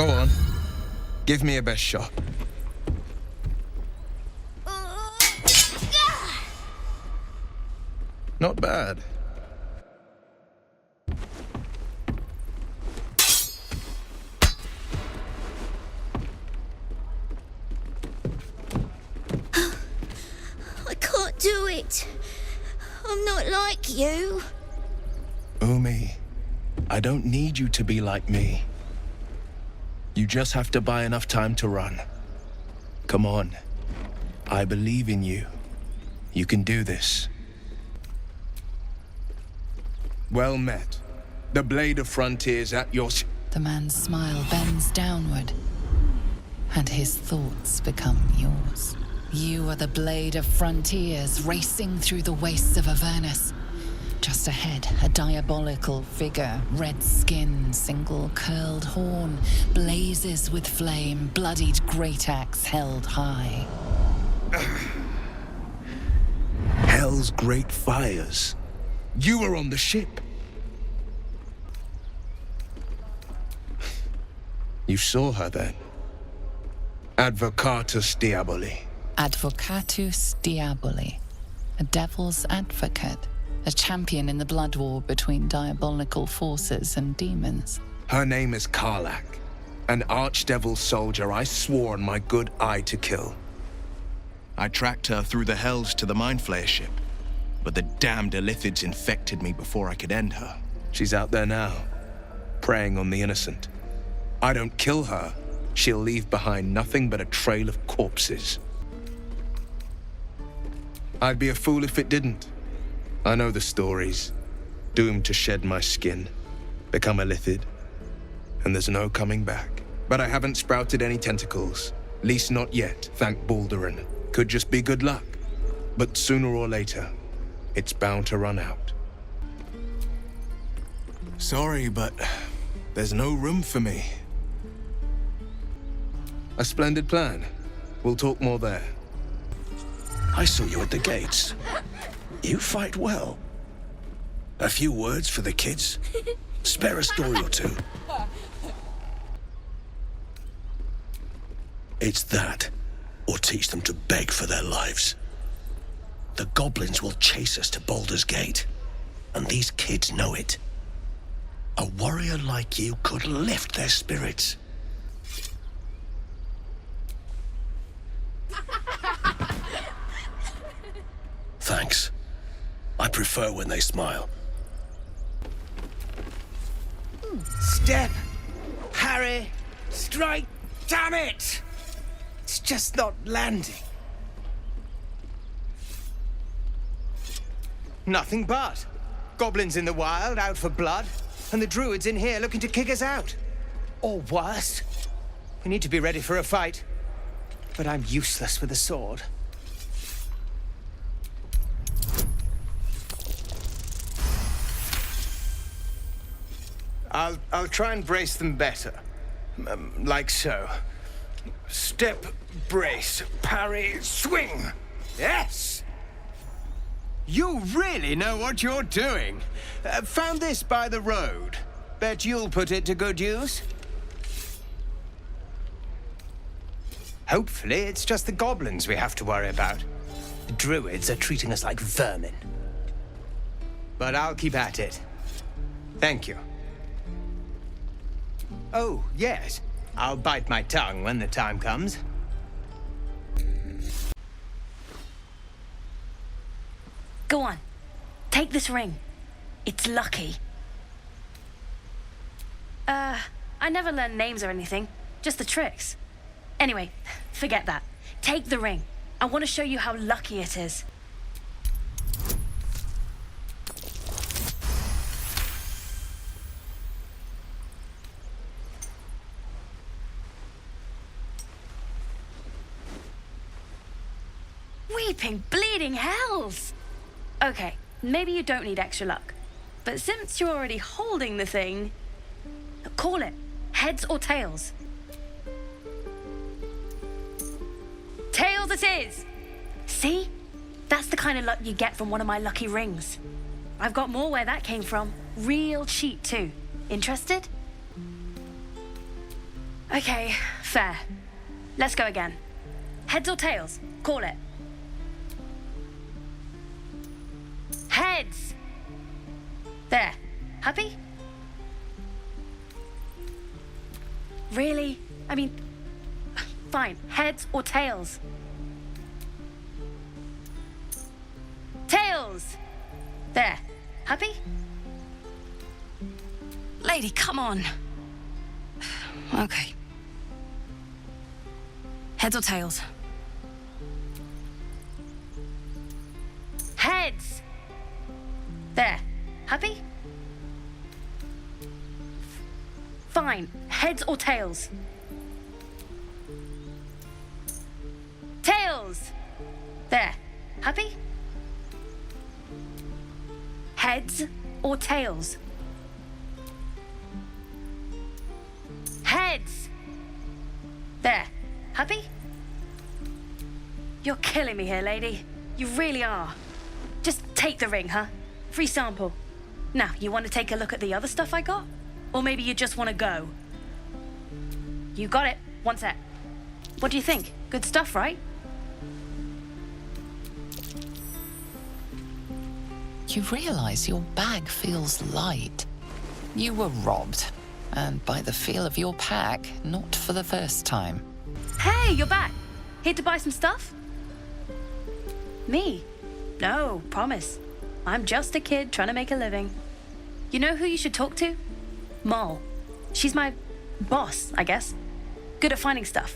Go on. Give me your best shot. Not bad. I can't do it. I'm not like you. Umi, I don't need you to be like me. You just have to buy enough time to run. Come on. I believe in you. You can do this. Well met. The Blade of Frontiers at your... The man's smile bends downward, and his thoughts become yours. You are the Blade of Frontiers, racing through the wastes of Avernus. Just ahead, a diabolical figure, red skin, single curled horn, blazes with flame, bloodied great axe held high. Hell's great fires. You were on the ship. You saw her then. Advocatus Diaboli. Advocatus Diaboli, a devil's advocate, a champion in the blood war between diabolical forces and demons. Her name is Karlach, an archdevil soldier I swore on my good eye to kill. I tracked her through the hells to the Mindflayer ship, but the damned Illithids infected me before I could end her. She's out there now, preying on the innocent. I don't kill her, she'll leave behind nothing but a trail of corpses. I'd be a fool if it didn't. I know the stories. Doomed to shed my skin, become a Illithid, and there's no coming back. But I haven't sprouted any tentacles, least not yet, thank Baldurin. Could just be good luck, but sooner or later, it's bound to run out. Sorry, but there's no room for me. A splendid plan. We'll talk more there. I saw you at the gates. You fight well. A few words for the kids? Spare a story or two. It's that, or teach them to beg for their lives. The goblins will chase us to Baldur's Gate, and these kids know it. A warrior like you could lift their spirits. Thanks. I prefer when they smile. Step, parry, strike, damn it! It's just not landing. Nothing but. Goblins in the wild, out for blood, and the Druids in here looking to kick us out. Or worse. We need to be ready for a fight. But I'm useless with a sword. I'll try and brace them better. Like so. Step, brace, parry, swing. Yes! You really know what you're doing. Found this by the road. Bet you'll put it to good use. Hopefully, it's just the goblins we have to worry about. The Druids are treating us like vermin. But I'll keep at it. Thank you. Oh, yes. I'll bite my tongue when the time comes. Go on. Take this ring. It's lucky. I never learned names or anything. Just the tricks. Anyway, forget that. Take the ring. I want to show you how lucky it is. Weeping, bleeding hells! Okay, maybe you don't need extra luck. But since you're already holding the thing, call it. Heads or tails? Tails it is! See? That's the kind of luck you get from one of my lucky rings. I've got more where that came from. Real cheap, too. Interested? Okay, fair. Let's go again. Heads or tails? Call it. Heads! There. Happy? Really? I mean, fine. Heads or tails? Tails! There. Happy? Lady, come on. Okay. Heads or tails? Heads! There. Happy? Fine. Heads or tails? Tails! There. Happy? Heads or tails? Heads! There. Happy? You're killing me here, lady. You really are. Just take the ring, huh? Free sample. Now, you want to take a look at the other stuff I got? Or maybe you just want to go? You got it. One sec. What do you think? Good stuff, right? You realize your bag feels light. You were robbed, and by the feel of your pack, not for the first time. Hey, you're back. Here to buy some stuff? Me? No, promise. I'm just a kid trying to make a living. You know who you should talk to? Moll. She's my boss, I guess. Good at finding stuff.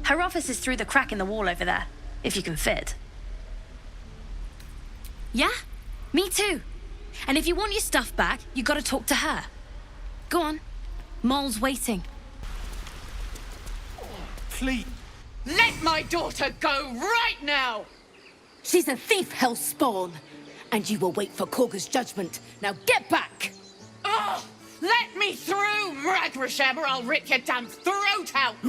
Her office is through the crack in the wall over there, if you can fit. Yeah? Me too. And if you want your stuff back, you gotta talk to her. Go on. Moll's waiting. Please. Let my daughter go right now! She's a thief, hellspawn. And you will wait for Kagha's judgment. Now get back! Oh, let me through, Mragrasham, or I'll rip your damn throat out! Do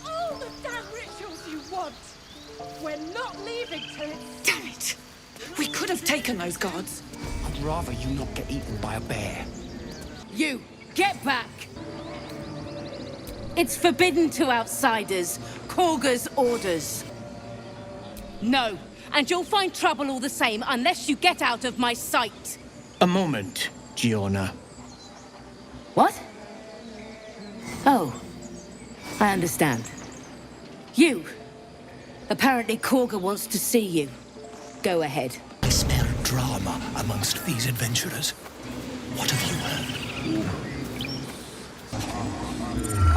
all the damn rituals you want. We're not leaving till it's... Damn it! We could have taken those guards. I'd rather you not get eaten by a bear. You, get back! It's forbidden to outsiders. Kagha's orders. No, and you'll find trouble all the same unless you get out of my sight. A moment, Giona. What? Oh, I understand. You. Apparently Kagha wants to see you. Go ahead. I smell drama amongst these adventurers. What have you heard?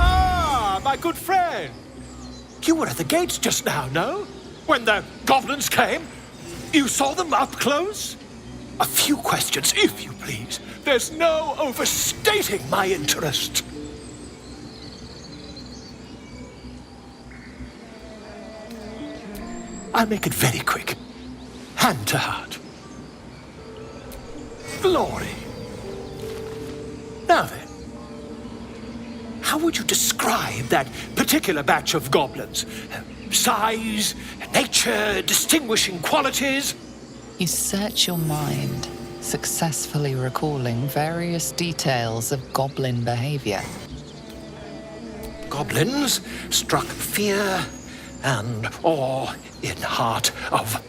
Ah, my good friend. You were at the gates just now, no? When the goblins came? You saw them up close? A few questions, if you please. There's no overstating my interest. I'll make it very quick. Hand to heart. Glory. Now then, how would you describe that particular batch of goblins? Size, nature, distinguishing qualities? You search your mind, successfully recalling various details of goblin behavior. Goblins struck fear and awe in heart of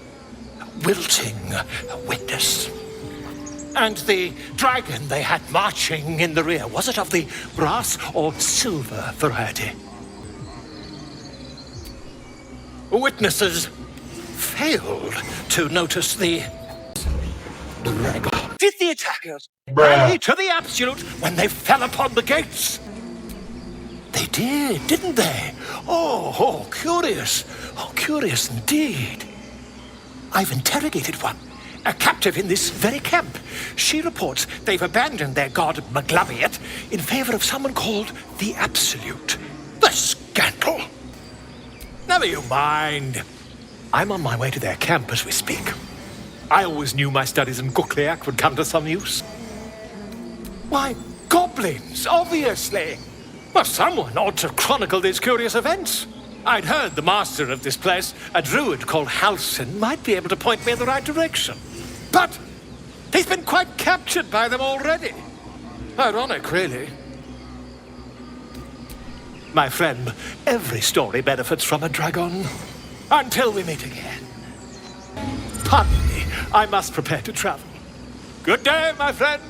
wilting witness. And the dragon they had marching in the rear, was it of the brass or silver variety? Witnesses failed to notice the dragon. Did the attackers rally to the absolute when they fell upon the gates? They did, didn't they? Oh, curious. Oh, curious indeed. I've interrogated one, a captive in this very camp. She reports they've abandoned their god Maglaviet in favor of someone called the Absolute. The scandal! Never you mind. I'm on my way to their camp as we speak. I always knew my studies in Gukliak would come to some use. Why, goblins, obviously. Well, someone ought to chronicle these curious events. I'd heard the master of this place, a druid called Halsin, might be able to point me in the right direction. But he's been quite captured by them already. Ironic, really. My friend, every story benefits from a dragon. Until we meet again. Pardon me, I must prepare to travel. Good day, my friend.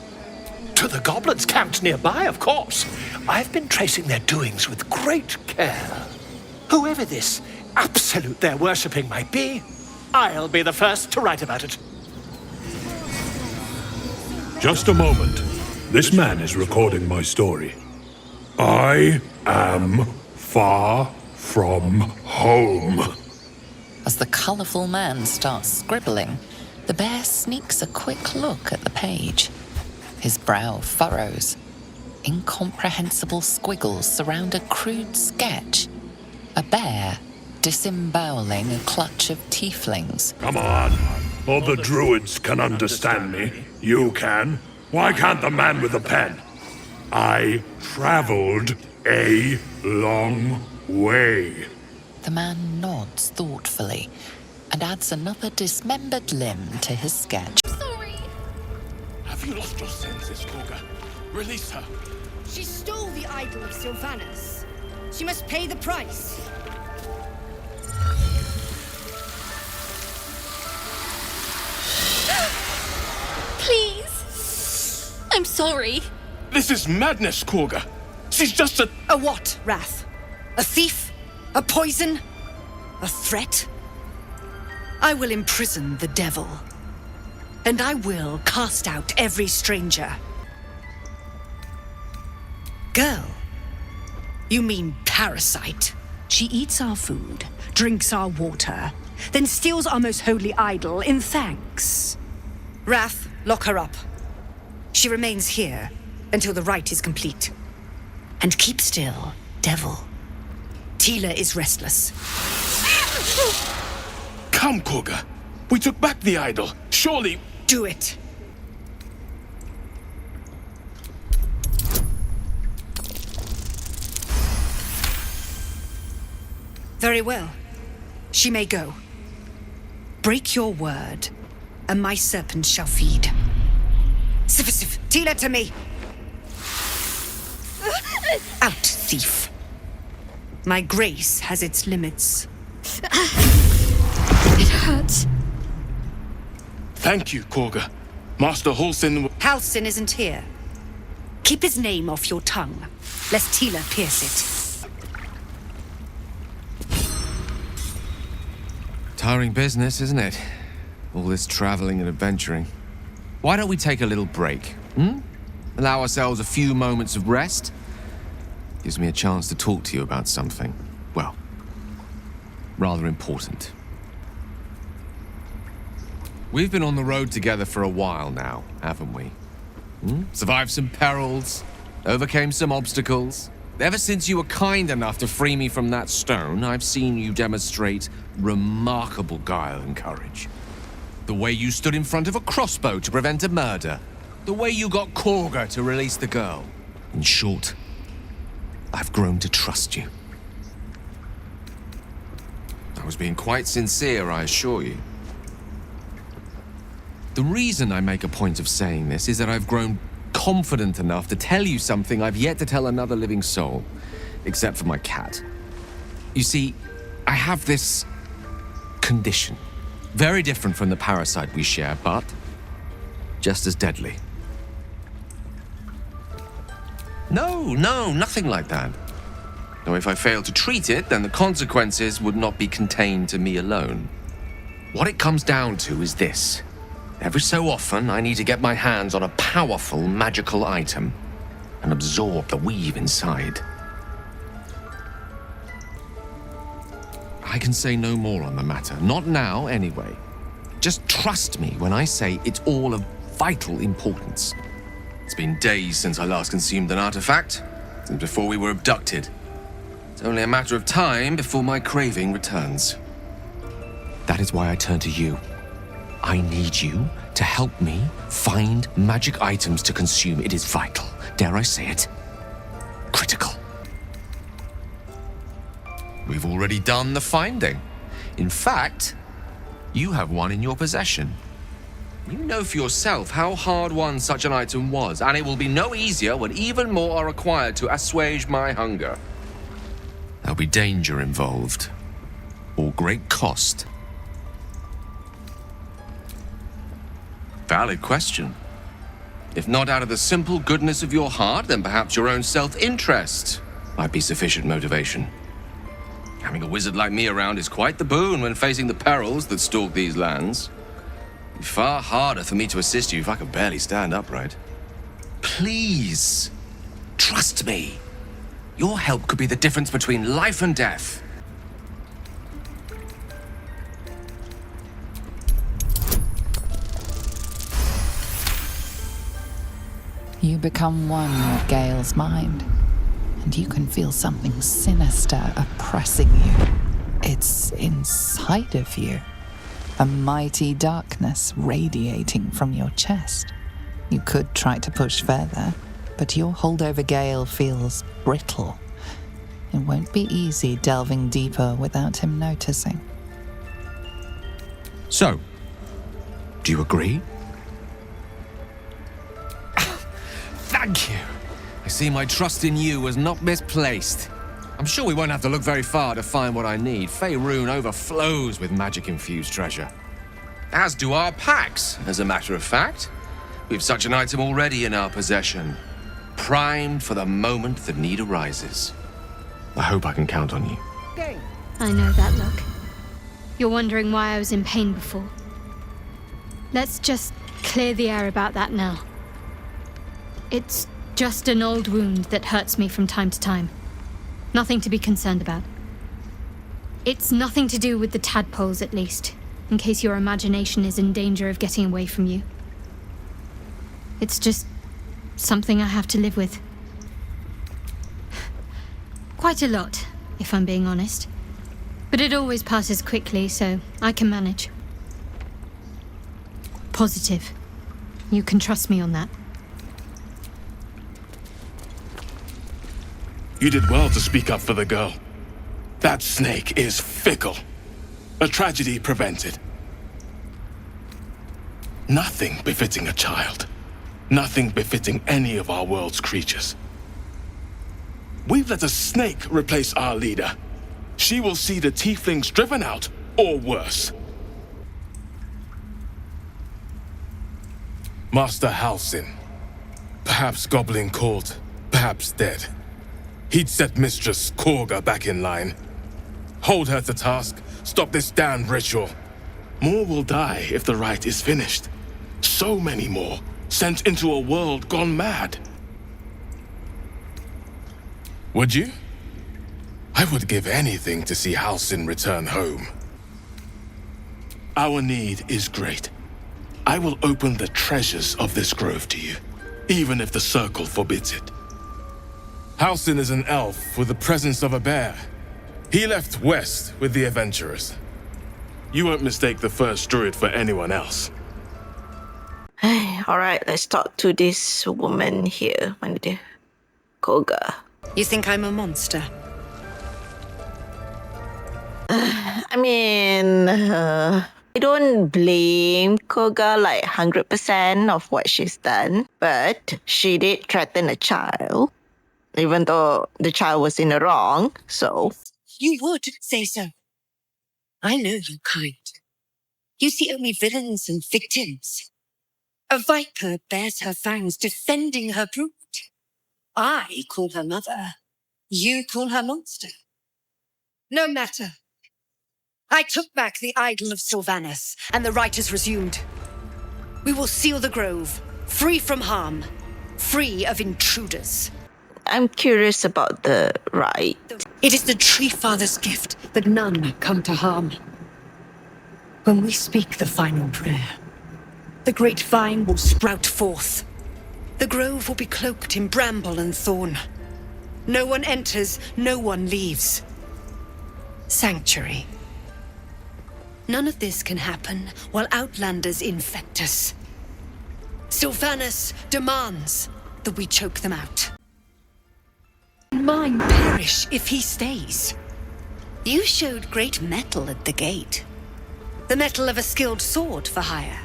To the goblins camped nearby, of course. I've been tracing their doings with great care. Whoever this absolute they're worshipping might be, I'll be the first to write about it. Just a moment. This man is recording my story. I am far from home. As the colourful man starts scribbling, the bear sneaks a quick look at the page. His brow furrows. Incomprehensible squiggles surround a crude sketch. A bear disemboweling a clutch of tieflings. Come on. All the druids can understand me. You can. Why can't the man with the pen? I traveled a long way. The man nods thoughtfully and adds another dismembered limb to his sketch. Sorry. Have you lost your senses, Kagha? Release her. She stole the idol of Sylvanas. She must pay the price. Please. I'm sorry. This is madness, Kagha. She's just a... A what, Wrath? A thief? A poison? A threat? I will imprison the devil. And I will cast out every stranger. Girl? You mean parasite? She eats our food, drinks our water, then steals our most holy idol in thanks. Wrath, lock her up. She remains here until the rite is complete. And keep still, devil. Tila is restless. Come, Kagha. We took back the idol. Surely... Do it. Very well. She may go. Break your word, and my serpent shall feed. Sif, Tila to me! Out, thief. My grace has its limits. It hurts. Thank you, Kagha. Master Halsin... Halsin isn't here. Keep his name off your tongue, lest Tila pierce it. Tiring business, isn't it? All this traveling and adventuring. Why don't we take a little break, Allow ourselves a few moments of rest? Gives me a chance to talk to you about something, well, rather important. We've been on the road together for a while now, haven't we? Survived some perils, overcame some obstacles. Ever since you were kind enough to free me from that stone, I've seen you demonstrate remarkable guile and courage. The way you stood in front of a crossbow to prevent a murder. The way you got Kagha to release the girl. In short, I've grown to trust you. I was being quite sincere, I assure you. The reason I make a point of saying this is that I've grown confident enough to tell you something I've yet to tell another living soul, except for my cat. You see, I have this condition. Very different from the parasite we share, but just as deadly. No, nothing like that. Now, if I fail to treat it, then the consequences would not be contained to me alone. What it comes down to is this. Every so often, I need to get my hands on a powerful magical item and absorb the weave inside. I can say no more on the matter. Not now, anyway. Just trust me when I say it's all of vital importance. It's been days since I last consumed an artifact, since before we were abducted. It's only a matter of time before my craving returns. That is why I turn to you. I need you to help me find magic items to consume. It is vital. Dare I say it? Critical. We've already done the finding. In fact, you have one in your possession. You know for yourself how hard-won such an item was, and it will be no easier when even more are required to assuage my hunger. There'll be danger involved, or great cost. Valid question. If not out of the simple goodness of your heart, then perhaps your own self-interest might be sufficient motivation. Having a wizard like me around is quite the boon when facing the perils that stalk these lands. It'd be far harder for me to assist you if I could barely stand upright. Please, trust me. Your help could be the difference between life and death. You become one with Gale's mind, and you can feel something sinister oppressing you. It's inside of you, a mighty darkness radiating from your chest. You could try to push further, but your hold over Gale feels brittle. It won't be easy delving deeper without him noticing. So, do you agree? Thank you. I see my trust in you was not misplaced. I'm sure we won't have to look very far to find what I need. Faerun overflows with magic-infused treasure. As do our packs, as a matter of fact. We've such an item already in our possession, primed for the moment the need arises. I hope I can count on you. I know that look. You're wondering why I was in pain before. Let's just clear the air about that now. It's just an old wound that hurts me from time to time. Nothing to be concerned about. It's nothing to do with the tadpoles, at least, in case your imagination is in danger of getting away from you. It's just something I have to live with. Quite a lot, if I'm being honest. But it always passes quickly, so I can manage. Positive. You can trust me on that. You did well to speak up for the girl. That snake is fickle. A tragedy prevented. Nothing befitting a child. Nothing befitting any of our world's creatures. We've let a snake replace our leader. She will see the tieflings driven out, or worse. Master Halsin. Perhaps goblin caught, perhaps dead. He'd set Mistress Kagha back in line. Hold her to task, stop this damned ritual. More will die if the rite is finished. So many more, sent into a world gone mad. Would you? I would give anything to see Halsin return home. Our need is great. I will open the treasures of this grove to you, even if the circle forbids it. Halsin is an elf with the presence of a bear. He left west with the adventurers. You won't mistake the first druid for anyone else. Alright, let's talk to this woman here. Mana dia? Kagha. You think I'm a monster? I don't blame Kagha like 100% of what she's done, but she did threaten a child, even though the child was in the wrong, so... You would say so. I know your kind. You see only villains and victims. A viper bears her fangs defending her brood. I call her mother. You call her monster. No matter. I took back the idol of Sylvanas, and the rite is resumed. We will seal the grove, free from harm, free of intruders. I'm curious about the rite. It is the Tree Father's gift that none come to harm. When we speak the final prayer, The great vine will sprout forth. The grove will be cloaked in bramble and thorn. No one enters, no one leaves. Sanctuary. None of this can happen while outlanders infect us. Sylvanas demands that we choke them out. Mine perish if he stays. You showed great mettle at the gate. The mettle of a skilled sword for hire.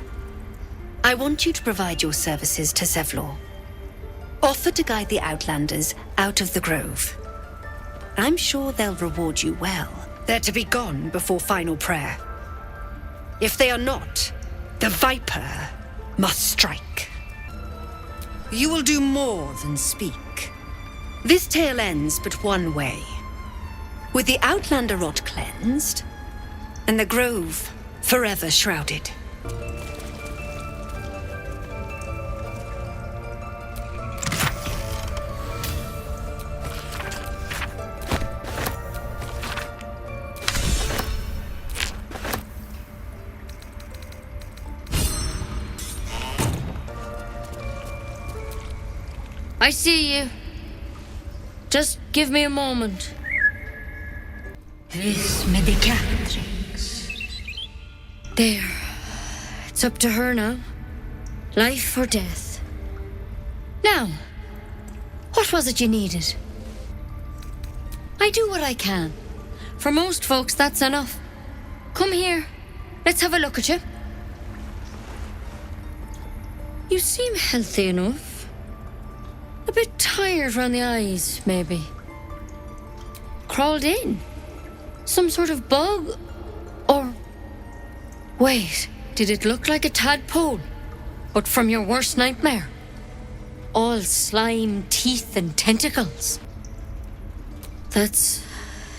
I want you to provide your services to Zevlor. Offer to guide the Outlanders out of the Grove. I'm sure they'll reward you well. They're to be gone before final prayer. If they are not, the Viper must strike. You will do more than speak. This tale ends but one way. With the Outlander rot cleansed, and the Grove forever shrouded. I see you. Just give me a moment. This medicatrix. There. It's up to her now. Life or death. Now, what was it you needed? I do what I can. For most folks, that's enough. Come here. Let's have a look at you. You seem healthy enough. A bit tired round the eyes, maybe. Crawled in? Some sort of bug? Or... Wait, did it look like a tadpole? But from your worst nightmare? All slime, teeth, and tentacles. That's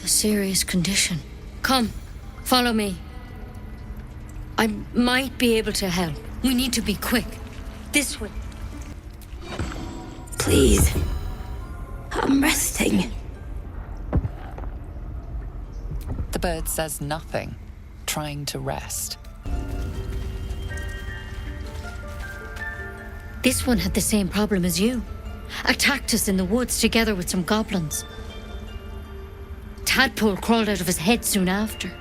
a serious condition. Come, follow me. I might be able to help. We need to be quick. This way. Please. I'm resting. The bird says nothing, trying to rest. This one had the same problem as you. Attacked us in the woods together with some goblins. Tadpole crawled out of his head soon after.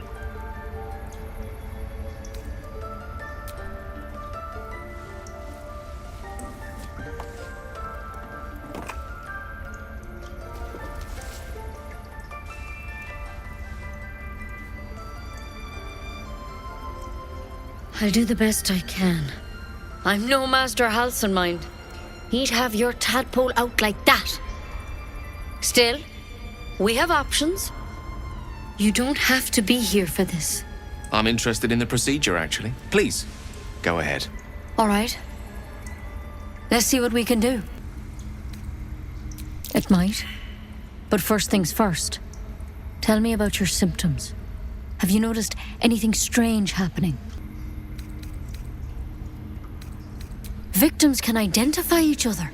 I'll do the best I can. I'm no Master Halsin, mind. He'd have your tadpole out like that. Still, we have options. You don't have to be here for this. I'm interested in the procedure, actually. Please, go ahead. All right. Let's see what we can do. It might. But first things first. Tell me about your symptoms. Have you noticed anything strange happening? Victims can identify each other.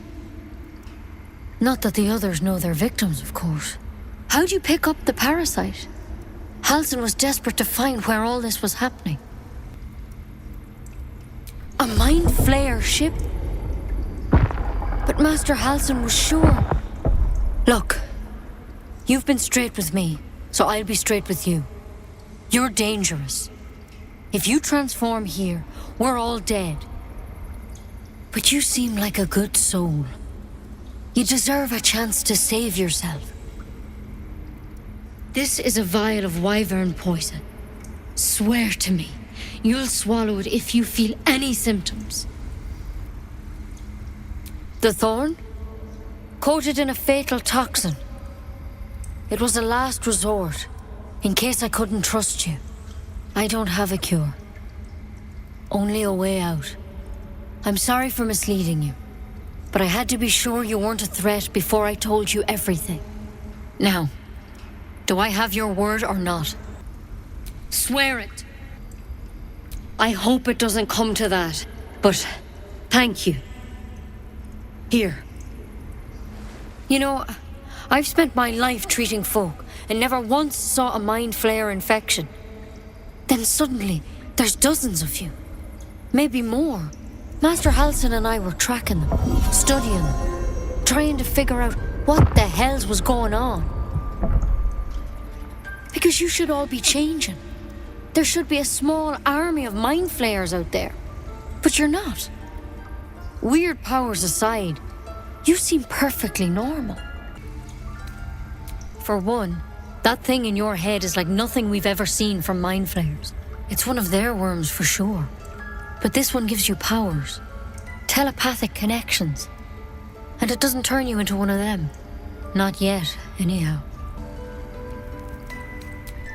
Not that the others know they're victims, of course. How'd you pick up the parasite? Halsin was desperate to find where all this was happening. A mind flayer ship? But Master Halsin was sure. Look, you've been straight with me, so I'll be straight with you. You're dangerous. If you transform here, we're all dead. But you seem like a good soul. You deserve a chance to save yourself. This is a vial of wyvern poison. Swear to me, you'll swallow it if you feel any symptoms. The thorn? Coated in a fatal toxin. It was a last resort, in case I couldn't trust you. I don't have a cure. Only a way out. I'm sorry for misleading you, but I had to be sure you weren't a threat before I told you everything. Now, do I have your word or not? Swear it. I hope it doesn't come to that, but thank you. Here. You know, I've spent my life treating folk and never once saw a mind flayer infection. Then suddenly, there's dozens of you. Maybe more. Master Halsin and I were tracking them, studying them, trying to figure out what the hells was going on. Because you should all be changing. There should be a small army of mind flayers out there. But you're not. Weird powers aside, you seem perfectly normal. For one, that thing in your head is like nothing we've ever seen from mind flayers. It's one of their worms for sure. But this one gives you powers. Telepathic connections. And it doesn't turn you into one of them. Not yet, anyhow.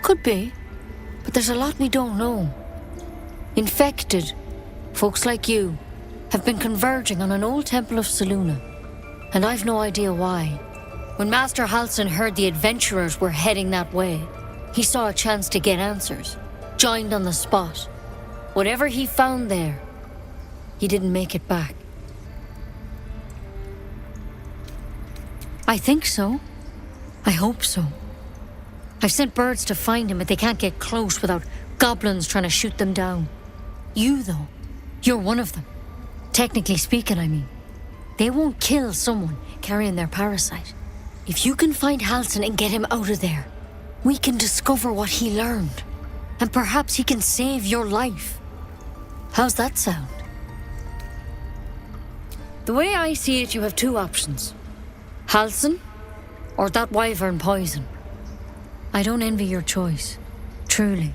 Could be, but there's a lot we don't know. Infected, folks like you, have been converging on an old temple of Selûne, and I've no idea why. When Master Halsin heard the adventurers were heading that way, he saw a chance to get answers, joined on the spot. Whatever he found there, he didn't make it back. I think so. I hope so. I've sent birds to find him, but they can't get close without goblins trying to shoot them down. You, though, you're one of them. Technically speaking, I mean. They won't kill someone carrying their parasite. If you can find Halsin and get him out of there, we can discover what he learned. And perhaps he can save your life. How's that sound? The way I see it, you have two options. Halsin, or that wyvern poison. I don't envy your choice, truly.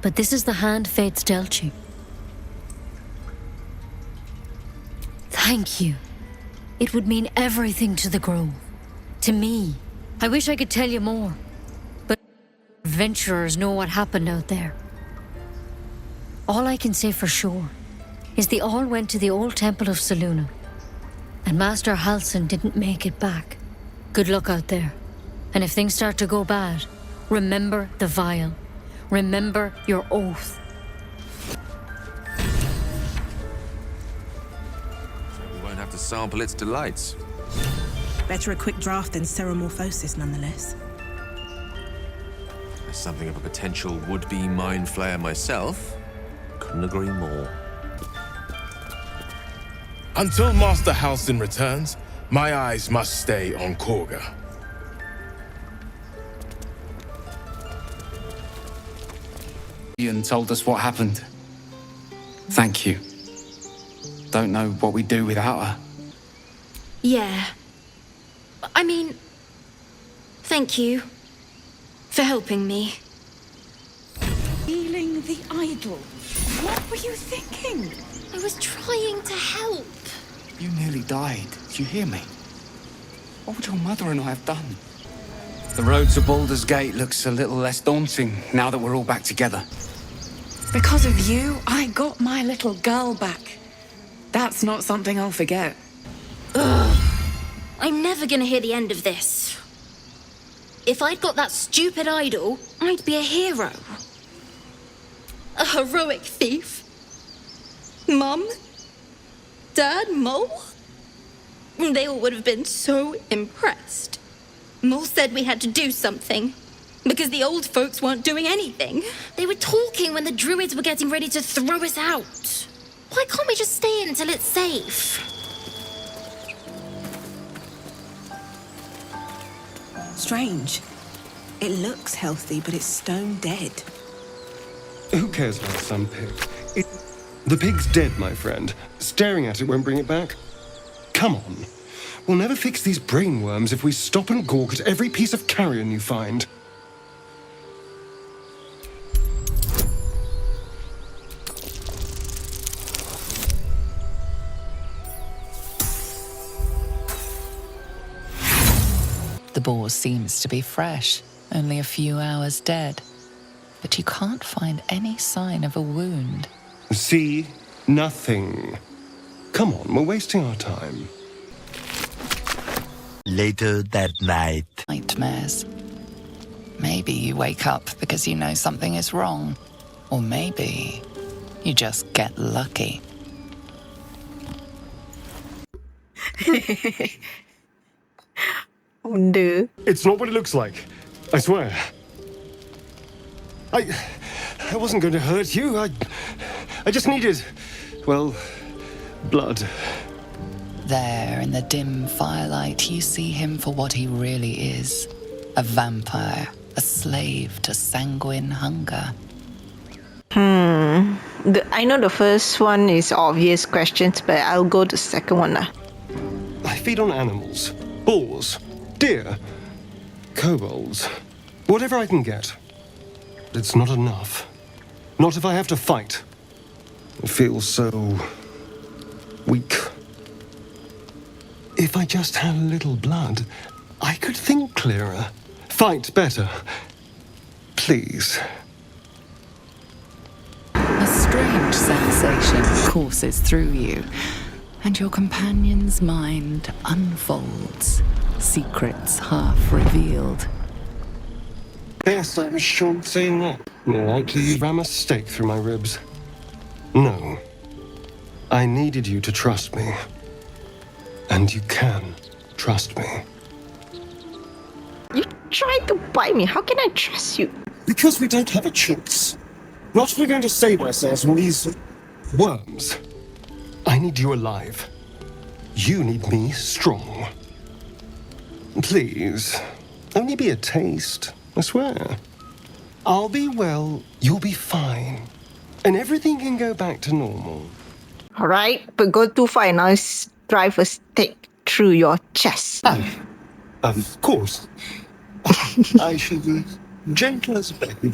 But this is the hand fate's dealt you. Thank you. It would mean everything to the Grove. To me. I wish I could tell you more. But adventurers know what happened out there. All I can say for sure is they all went to the old temple of Selûne. And Master Halsin didn't make it back. Good luck out there. And if things start to go bad, remember the vial. Remember your oath. We won't have to sample its delights. Better a quick draft than ceremorphosis, nonetheless. As something of a potential would-be mind flayer myself, couldn't agree more. Until Master Halsin returns, my eyes must stay on Kagha. Ian told us what happened. Thank you. Don't know what we'd do without her. Yeah. I mean, thank you for helping me. Healing the idol. What were you thinking? I was trying to help. You nearly died. Did you hear me? What would your mother and I have done? The road to Baldur's Gate looks a little less daunting now that we're all back together. Because of you, I got my little girl back. That's not something I'll forget. Ugh. I'm never gonna hear the end of this. If I'd got that stupid idol, I'd be a hero. A heroic thief. Mum? Dad? Mole? They all would have been so impressed. Mole said we had to do something. Because the old folks weren't doing anything. They were talking when the Druids were getting ready to throw us out. Why can't we just stay in until it's safe? Strange. It looks healthy, but it's stone dead. Who cares about some pig? The pig's dead, my friend. Staring at it won't bring it back. Come on. We'll never fix these brainworms if we stop and gawk at every piece of carrion you find. The boar seems to be fresh, only a few hours dead. But you can't find any sign of a wound. See? Nothing. Come on, we're wasting our time. Later that night. Nightmares. Maybe you wake up because you know something is wrong. Or maybe you just get lucky. It's not what it looks like. I swear. I wasn't going to hurt you. I just needed, well, blood. There, in the dim firelight, you see him for what he really is. A vampire, a slave to sanguine hunger. I know the first one is obvious questions, but I'll go to the second one now. I feed on animals. Bulls. Deer. Kobolds. Whatever I can get. But it's not enough. Not if I have to fight. I feel so weak. If I just had a little blood, I could think clearer, fight better. Please. A strange sensation courses through you, and your companion's mind unfolds, secrets half revealed. Yes, I was sure of saying that. More likely you ram a stake through my ribs. No. I needed you to trust me. And you can trust me. You tried to buy me. How can I trust you? Because we don't have a choice. Not if we're going to save ourselves from these worms. I need you alive. You need me strong. Please, only be a taste, I swear. I'll be well, you'll be fine. And everything can go back to normal. All right, but go too far and I'll drive a stake through your chest. Of course. I shall be gentle as a baby.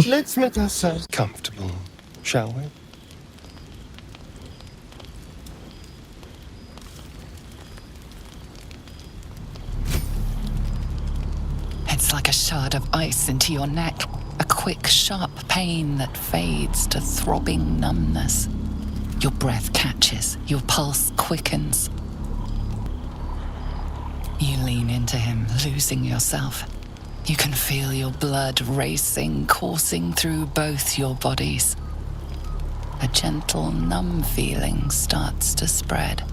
Let's make ourselves comfortable, shall we? It's like a shard of ice into your neck, a quick, sharp pain that fades to throbbing numbness. Your breath catches, your pulse quickens. You lean into him, losing yourself. You can feel your blood racing, coursing through both your bodies. A gentle, numb feeling starts to spread.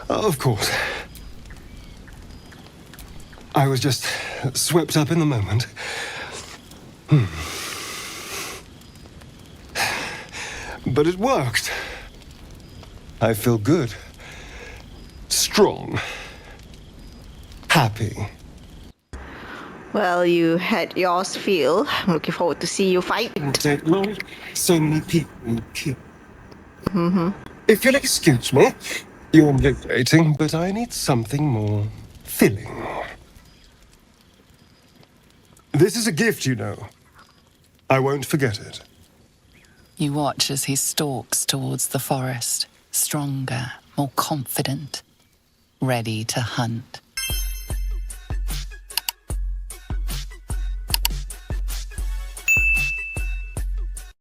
Of course. I was just swept up in the moment. But it worked. I feel good. Strong. Happy. Well, you had yours feel. I'm looking forward to see you fight. Don't mind so many people killed. If you'll excuse me, you're liberating, but I need something more filling. This is a gift, you know. I won't forget it. You watch as he stalks towards the forest, stronger, more confident, ready to hunt.